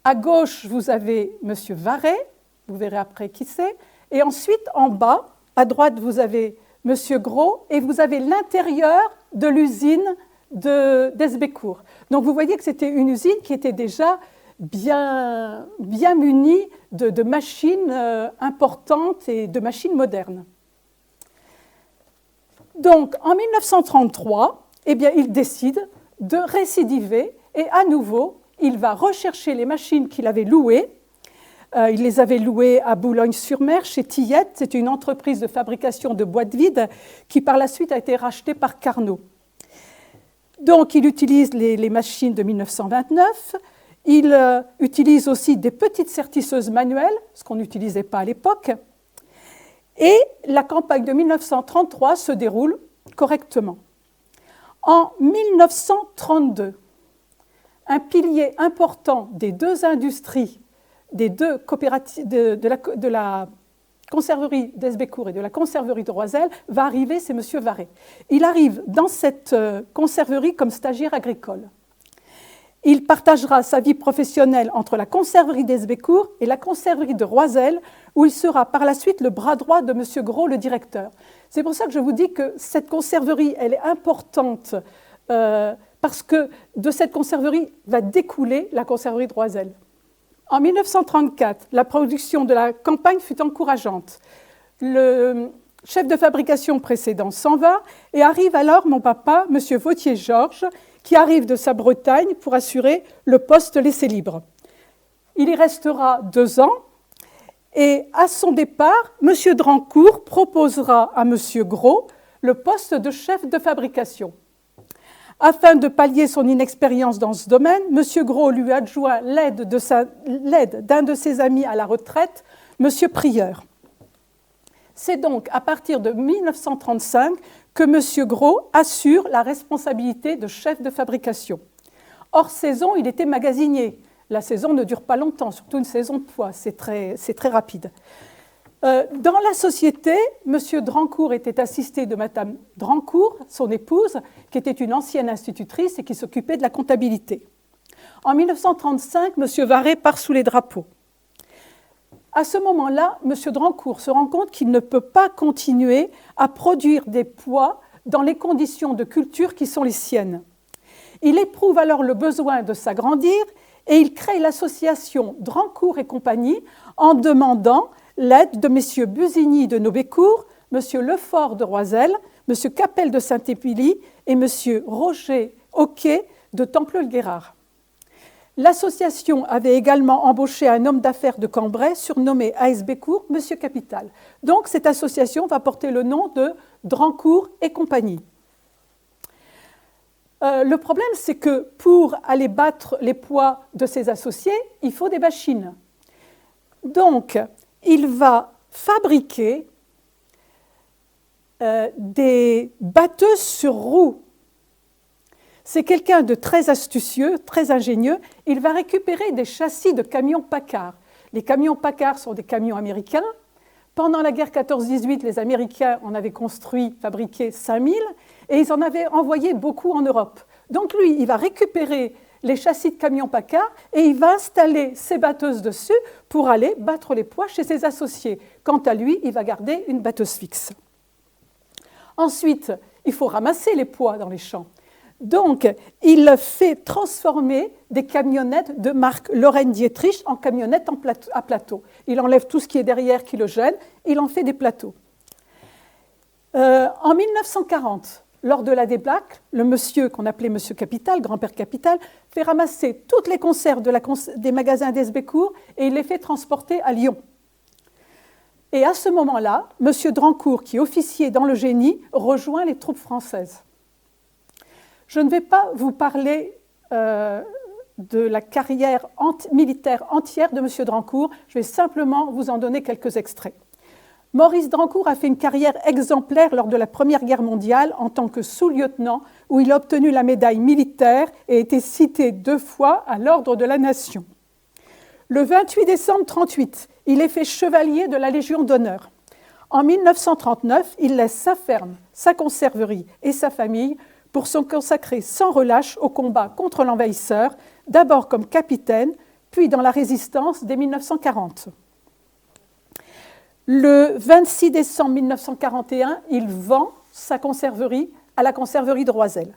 À gauche, vous avez M. Varret, vous verrez après qui c'est. Et ensuite, en bas, à droite, vous avez M. Gros et vous avez l'intérieur de l'usine d'Hesbécourt. Donc, vous voyez que c'était une usine qui était déjà bien munie de machines importantes et de machines modernes. Donc, en 1933, eh bien, il décide de récidiver et à nouveau, il va rechercher les machines qu'il avait louées. Il les avait louées à Boulogne-sur-Mer, chez Tillette. C'est une entreprise de fabrication de boîtes vides qui, par la suite, a été rachetée par Carnot. Donc, il utilise les machines de 1929. Il utilise aussi des petites sertisseuses manuelles, ce qu'on n'utilisait pas à l'époque. Et la campagne de 1933 se déroule correctement. En 1932, un pilier important des deux industries, des deux coopératives de la conserverie d'Hesbécourt et de la conserverie de Roiselle, va arriver, c'est M. Varret. Il arrive dans cette conserverie comme stagiaire agricole. Il partagera sa vie professionnelle entre la conserverie d'Hesbécourt et la conserverie de Roiselle, où il sera par la suite le bras droit de M. Gros, le directeur. C'est pour ça que je vous dis que cette conserverie, elle est importante, parce que de cette conserverie va découler la conserverie de Roiselle. En 1934, la production de la campagne fut encourageante. Le chef de fabrication précédent s'en va et arrive alors mon papa, M. Vautier-Georges, qui arrive de sa Bretagne pour assurer le poste laissé libre. Il y restera 2 ans et à son départ, M. Drancourt proposera à M. Gros le poste de chef de fabrication. Afin de pallier son inexpérience dans ce domaine, M. Gros lui adjoint l'aide d'un de ses amis à la retraite, M. Prieur. C'est donc à partir de 1935 que M. Gros assure la responsabilité de chef de fabrication. Hors saison, il était magasinier. La saison ne dure pas longtemps, surtout une saison de pois, c'est très rapide. Dans la société, M. Drancourt était assisté de Mme Drancourt, son épouse, qui était une ancienne institutrice et qui s'occupait de la comptabilité. En 1935, M. Varret part sous les drapeaux. À ce moment-là, M. Drancourt se rend compte qu'il ne peut pas continuer à produire des pois dans les conditions de culture qui sont les siennes. Il éprouve alors le besoin de s'agrandir et il crée l'association Drancourt et compagnie en demandant l'aide de M. Busigny de Nobécourt, M. Lefort de Roiselle, M. Capel de Saint-Épilie et M. Roger Hoquet de Temple-le-Guérard. L'association avait également embauché un homme d'affaires de Cambrai, surnommé à Hesbécourt M. Capital. Donc cette association va porter le nom de Drancourt et compagnie. Le problème, c'est que pour aller battre les pois de ses associés, il faut des machines. Donc, il va fabriquer des batteuses sur roues. C'est quelqu'un de très astucieux, très ingénieux. Il va récupérer des châssis de camions Packard. Les camions Packard sont des camions américains. Pendant la guerre 14-18, les Américains en avaient fabriqué 5000 et ils en avaient envoyé beaucoup en Europe. Donc lui, il va récupérer les châssis de camions Packard et il va installer ses batteuses dessus pour aller battre les pois chez ses associés. Quant à lui, il va garder une batteuse fixe. Ensuite, il faut ramasser les pois dans les champs. Donc, il fait transformer des camionnettes de marque Lorraine Dietrich en camionnettes à plateau. Il enlève tout ce qui est derrière qui le gêne, il en fait des plateaux. En 1940, lors de la débâcle, le monsieur qu'on appelait monsieur Capital, grand-père Capital, fait ramasser toutes les conserves des magasins d'Hesbécourt et il les fait transporter à Lyon. Et à ce moment-là, M. Drancourt, qui est officier dans le génie, rejoint les troupes françaises. Je ne vais pas vous parler de la carrière militaire entière de M. Drancourt, je vais simplement vous en donner quelques extraits. Maurice Drancourt a fait une carrière exemplaire lors de la Première Guerre mondiale en tant que sous-lieutenant, où il a obtenu la médaille militaire et a été cité 2 fois à l'Ordre de la Nation. Le 28 décembre 1938, il est fait chevalier de la Légion d'honneur. En 1939, il laisse sa ferme, sa conserverie et sa famille pour se consacrer sans relâche au combat contre l'envahisseur, d'abord comme capitaine, puis dans la résistance dès 1940. Le 26 décembre 1941, il vend sa conserverie à la conserverie de Roiselle.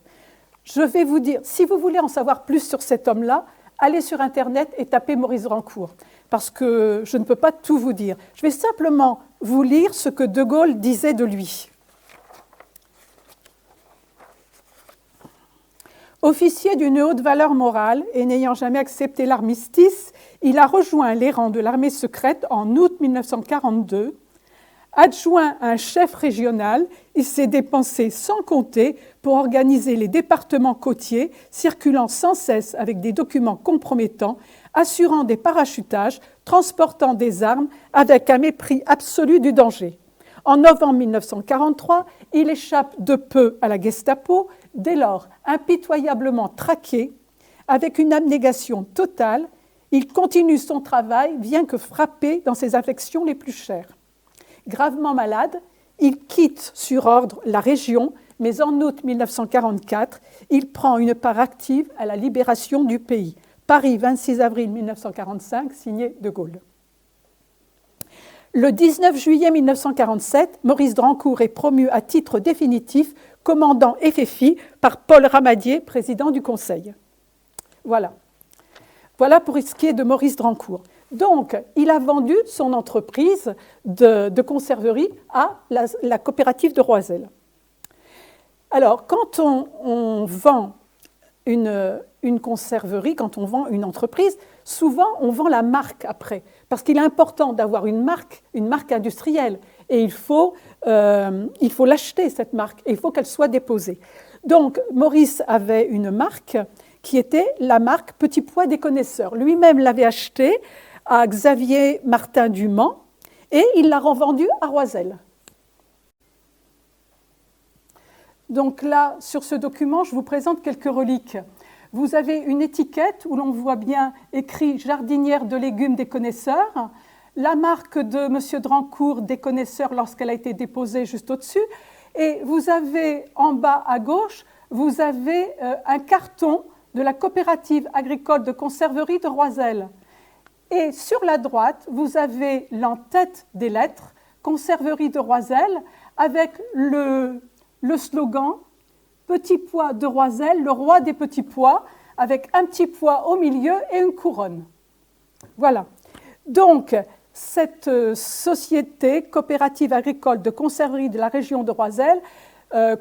Je vais vous dire, si vous voulez en savoir plus sur cet homme-là, allez sur Internet et tapez Maurice Drancourt, parce que je ne peux pas tout vous dire. Je vais simplement vous lire ce que De Gaulle disait de lui. Officier d'une haute valeur morale et n'ayant jamais accepté l'armistice, il a rejoint les rangs de l'armée secrète en août 1942. Adjoint à un chef régional, il s'est dépensé sans compter pour organiser les départements côtiers, circulant sans cesse avec des documents compromettants, assurant des parachutages, transportant des armes avec un mépris absolu du danger. En novembre 1943, il échappe de peu à la Gestapo, dès lors impitoyablement traqué, avec une abnégation totale, il continue son travail, bien que frappé dans ses affections les plus chères. Gravement malade, il quitte sur ordre la région, mais en août 1944, il prend une part active à la libération du pays. Paris, 26 avril 1945, signé De Gaulle. Le 19 juillet 1947, Maurice Drancourt est promu à titre définitif commandant FFI par Paul Ramadier, président du Conseil. Voilà. Voilà pour ce qui est de Maurice Drancourt. Donc, il a vendu son entreprise de conserverie à la coopérative de Roiselle. Alors, quand on vend une conserverie, quand on vend une entreprise, souvent on vend la marque après, parce qu'il est important d'avoir une marque industrielle, et il faut l'acheter, cette marque, et il faut qu'elle soit déposée. Donc, Maurice avait une marque qui était la marque Petit Pois des Connaisseurs. Lui-même l'avait achetée à Xavier Martin du Mans, et il l'a revendue à Roiselle. Donc là, sur ce document, je vous présente quelques reliques. Vous avez une étiquette où l'on voit bien écrit « Jardinière de légumes des Connaisseurs », la marque de M. Drancourt des Connaisseurs lorsqu'elle a été déposée juste au-dessus, et vous avez en bas à gauche, vous avez un carton de la coopérative agricole de conserverie de Roiselle. Et sur la droite, vous avez l'en-tête des lettres « Conserverie de Roiselle » avec le slogan « Petit pois de Roiselle, le roi des petits pois », avec un petit pois au milieu et une couronne. Voilà. Donc, cette société coopérative agricole de conserverie de la région de Roiselle,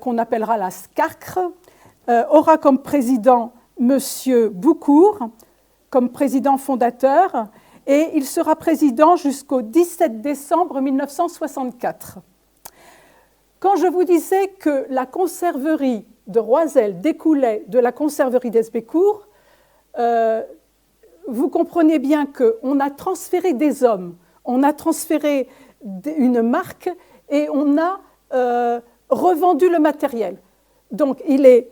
qu'on appellera la SCARCRE, aura comme président M. Boucourt, comme président fondateur, et il sera président jusqu'au 17 décembre 1964. Quand je vous disais que la conserverie de Roiselle découlait de la conserverie d'Hesbécourt, vous comprenez bien qu'on a transféré des hommes, on a transféré une marque et on a revendu le matériel. Donc, il est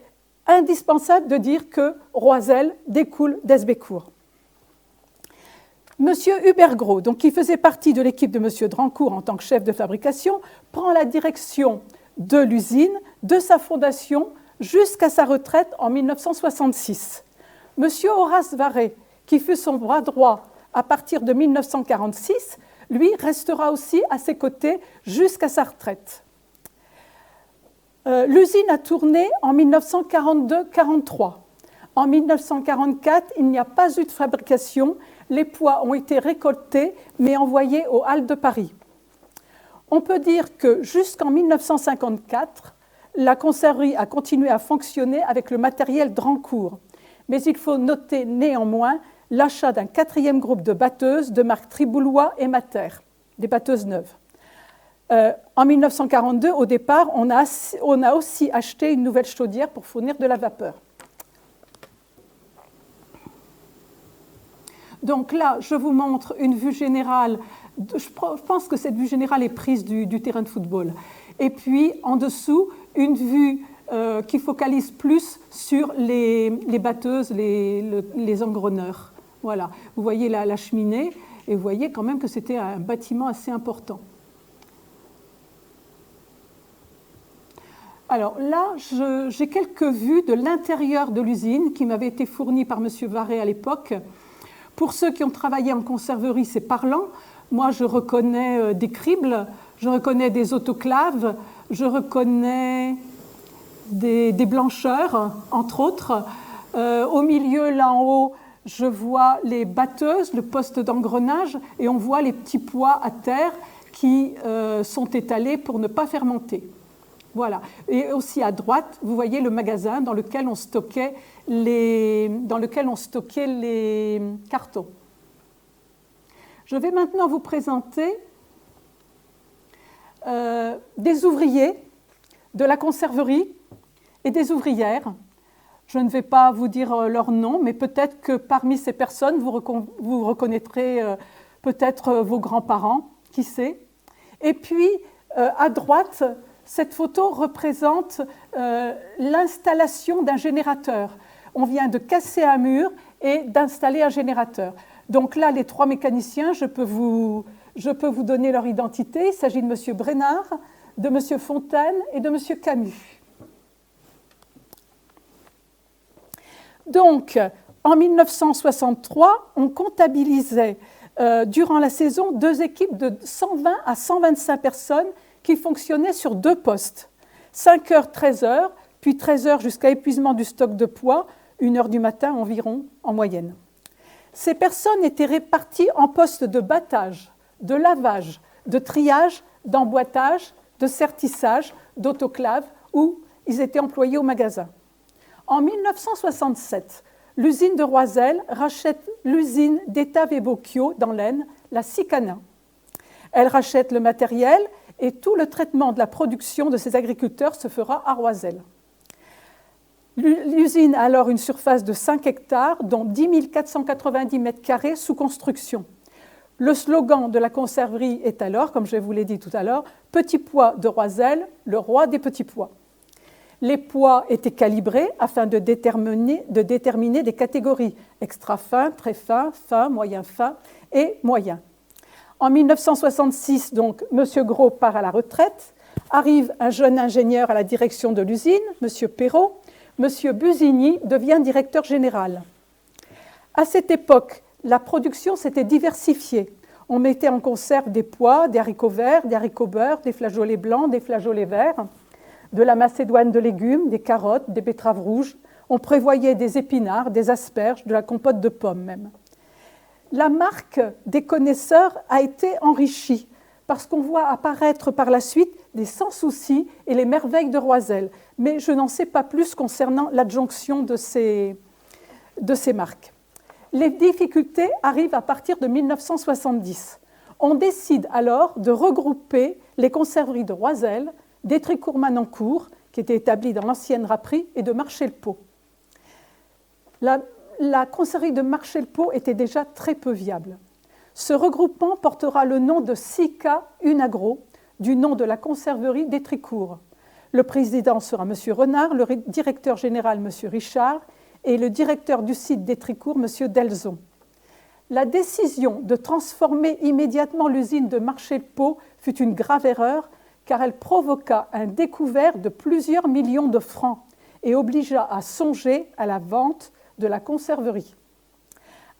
indispensable de dire que Roiselle découle d'Hesbécourt. Monsieur Hubert Gros, donc, qui faisait partie de l'équipe de M. Drancourt en tant que chef de fabrication, prend la direction de l'usine, de sa fondation, jusqu'à sa retraite en 1966. Monsieur Horace Varret, qui fut son bras droit à partir de 1946, lui restera aussi à ses côtés jusqu'à sa retraite. L'usine a tourné en 1942-43. En 1944, il n'y a pas eu de fabrication. Les pois ont été récoltés, mais envoyés aux Halles de Paris. On peut dire que jusqu'en 1954, la conserverie a continué à fonctionner avec le matériel Drancourt. Mais il faut noter néanmoins l'achat d'un 4e groupe de batteuses de marque Triboulois et Mater, des batteuses neuves. En 1942, au départ, on a aussi acheté une nouvelle chaudière pour fournir de la vapeur. Donc là, je vous montre une vue générale. Je pense que cette vue générale est prise du terrain de football. Et puis, en dessous, une vue qui focalise plus sur les batteuses, les engreneurs. Voilà. Vous voyez la cheminée et vous voyez quand même que c'était un bâtiment assez important. Alors là, j'ai quelques vues de l'intérieur de l'usine qui m'avaient été fournies par M. Varret à l'époque. Pour ceux qui ont travaillé en conserverie, c'est parlant. Moi, je reconnais des cribles, je reconnais des autoclaves, je reconnais des blancheurs, entre autres. Au milieu, là en haut, je vois les batteuses, le poste d'engrenage, et on voit les petits pois à terre qui sont étalés pour ne pas fermenter. Voilà. Et aussi à droite, vous voyez le magasin dans lequel on stockait les cartons. Je vais maintenant vous présenter des ouvriers de la conserverie et des ouvrières. Je ne vais pas vous dire leur nom, mais peut-être que parmi ces personnes, vous reconnaîtrez peut-être vos grands-parents, qui sait. Et puis, à droite, cette photo représente l'installation d'un générateur. On vient de casser un mur et d'installer un générateur. Donc là, les trois mécaniciens, je peux vous donner leur identité. Il s'agit de M. Brenard, de M. Fontaine et de M. Camus. Donc, en 1963, on comptabilisait durant la saison 2 équipes de 120 à 125 personnes qui fonctionnaient sur 2 postes. 5 heures, 13 heures, puis 13 heures jusqu'à épuisement du stock de poids, 1 heure du matin environ en moyenne. Ces personnes étaient réparties en postes de battage, de lavage, de triage, d'emboîtage, de sertissage, d'autoclave, où ils étaient employés au magasin. En 1967, l'usine de Roisel rachète l'usine d'Étave et Bocchio dans l'Aisne, la Sicana. Elle rachète le matériel et tout le traitement de la production de ces agriculteurs se fera à Roisel. L'usine a alors une surface de 5 hectares, dont 10 490 mètres carrés sous construction. Le slogan de la conserverie est alors, comme je vous l'ai dit tout à l'heure, « Petit pois de Roisel, le roi des petits pois ». Les pois étaient calibrés afin de déterminer des catégories extra fin, très fin, fin, moyen fin et moyen. En 1966, donc, M. Gros part à la retraite. Arrive un jeune ingénieur à la direction de l'usine, M. Perrault. M. Busigny devient directeur général. À cette époque, la production s'était diversifiée. On mettait en conserve des pois, des haricots verts, des haricots beurre, des flageolets blancs, des flageolets verts, de la macédoine de légumes, des carottes, des betteraves rouges. On prévoyait des épinards, des asperges, de la compote de pommes même. La marque des connaisseurs a été enrichie parce qu'on voit apparaître par la suite des Sans Soucis et les Merveilles de Roisel. Mais je n'en sais pas plus concernant l'adjonction de ces marques. Les difficultés arrivent à partir de 1970. On décide alors de regrouper les conserveries de Roisel, d'Étrécourt-Manancourt, qui était établie dans l'ancienne râperie, et de Marchais-le-Pot. La conserverie de Marchais-le-Pot était déjà très peu viable. Ce regroupement portera le nom de Sika Unagro, du nom de la conserverie d'Étrécourt. Le président sera M. Renard, le directeur général M. Richard et le directeur du site d'Étrécourt M. Delzon. La décision de transformer immédiatement l'usine de Marchais-le-Pot fut une grave erreur car elle provoqua un découvert de plusieurs millions de francs et obligea à songer à la vente de la conserverie.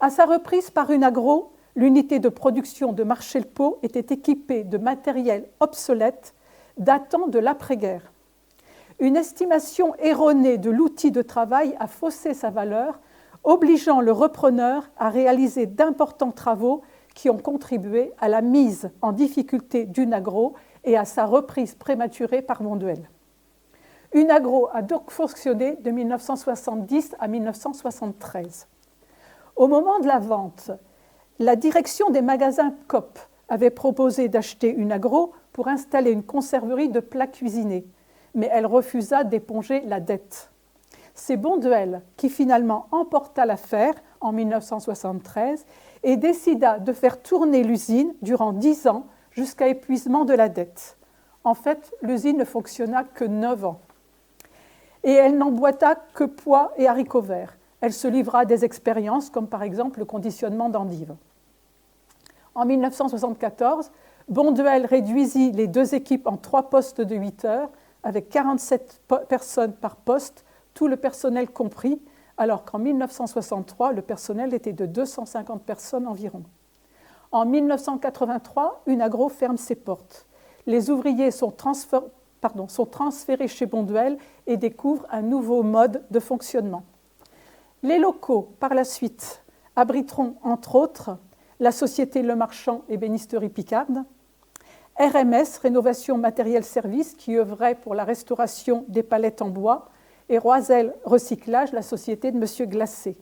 À sa reprise par Unagro, l'unité de production de Marchais-le-Pot était équipée de matériel obsolète datant de l'après-guerre. Une estimation erronée de l'outil de travail a faussé sa valeur, obligeant le repreneur à réaliser d'importants travaux qui ont contribué à la mise en difficulté d'Unagro et à sa reprise prématurée par Monduel. Unagro a donc fonctionné de 1970 à 1973. Au moment de la vente, la direction des magasins Coop avait proposé d'acheter une agro pour installer une conserverie de plats cuisinés, mais elle refusa d'éponger la dette. C'est Bonduelle qui finalement emporta l'affaire en 1973 et décida de faire tourner l'usine durant 10 ans jusqu'à épuisement de la dette. En fait, l'usine ne fonctionna que 9 ans. Et elle n'emboîta que pois et haricots verts. Elle se livra à des expériences comme par exemple le conditionnement d'endives. En 1974, Bonduelle réduisit les 2 équipes en 3 postes de 8 heures avec 47 personnes par poste, tout le personnel compris, alors qu'en 1963, le personnel était de 250 personnes environ. En 1983, une agro ferme ses portes. Les ouvriers sont transférés chez Bonduelle et découvrent un nouveau mode de fonctionnement. Les locaux, par la suite, abriteront, entre autres, la société Le Marchand ébénisterie Picarde, RMS, Rénovation Matériel Service, qui œuvrait pour la restauration des palettes en bois, et Roisel Recyclage, la société de M. Glacé.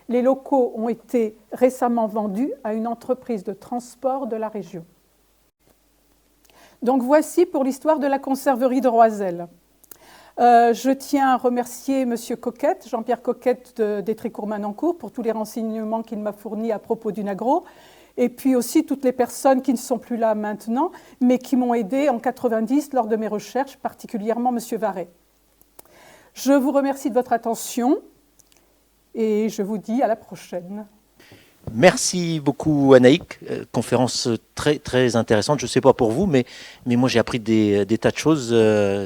Les locaux ont été récemment vendus à une entreprise de transport de la région. Donc voici pour l'histoire de la conserverie de Roisel. Je tiens à remercier M. Coquette, Jean-Pierre Coquette d'Étrécourt-Manancourt pour tous les renseignements qu'il m'a fournis à propos d'une agro, et puis aussi toutes les personnes qui ne sont plus là maintenant, mais qui m'ont aidé en 90 lors de mes recherches, particulièrement M. Varret. Je vous remercie de votre attention et je vous dis à la prochaine. Merci beaucoup Anaïk, conférence très, très intéressante. Je ne sais pas pour vous, mais moi j'ai appris des tas de choses.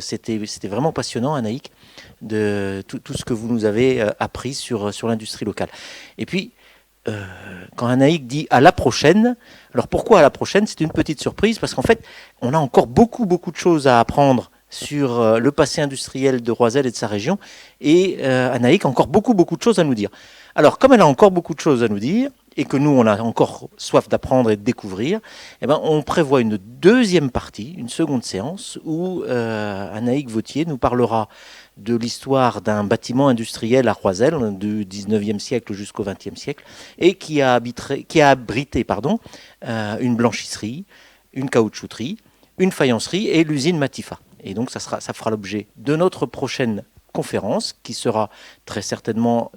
C'était vraiment passionnant Anaïk, de tout ce que vous nous avez appris sur l'industrie locale. Et puis, quand Anaïk dit à la prochaine, alors pourquoi à la prochaine? C'est une petite surprise parce qu'en fait, on a encore beaucoup de choses à apprendre sur le passé industriel de Roisel et de sa région. Et Anaïk a encore beaucoup de choses à nous dire. Alors, comme elle a encore beaucoup de choses à nous dire, et que nous, on a encore soif d'apprendre et de découvrir, eh ben, on prévoit une deuxième partie, une seconde séance, où Anaïk Vauthier nous parlera de l'histoire d'un bâtiment industriel à Roisel, du 19e siècle jusqu'au 20e siècle, et qui a abrité une blanchisserie, une caoutchouterie, une faïencerie et l'usine Matifa. Et donc, ça fera l'objet de notre prochaine conférence, qui sera très certainement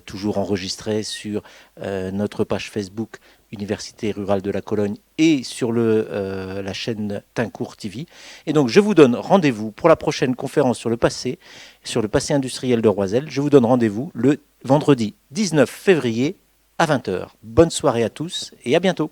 toujours enregistrée sur notre page Facebook Université rurale de la Cologne et sur la chaîne Tincourt TV. Et donc, je vous donne rendez-vous pour la prochaine conférence sur le passé industriel de Roisel. Je vous donne rendez-vous le vendredi 19 février à 20h. Bonne soirée à tous et à bientôt.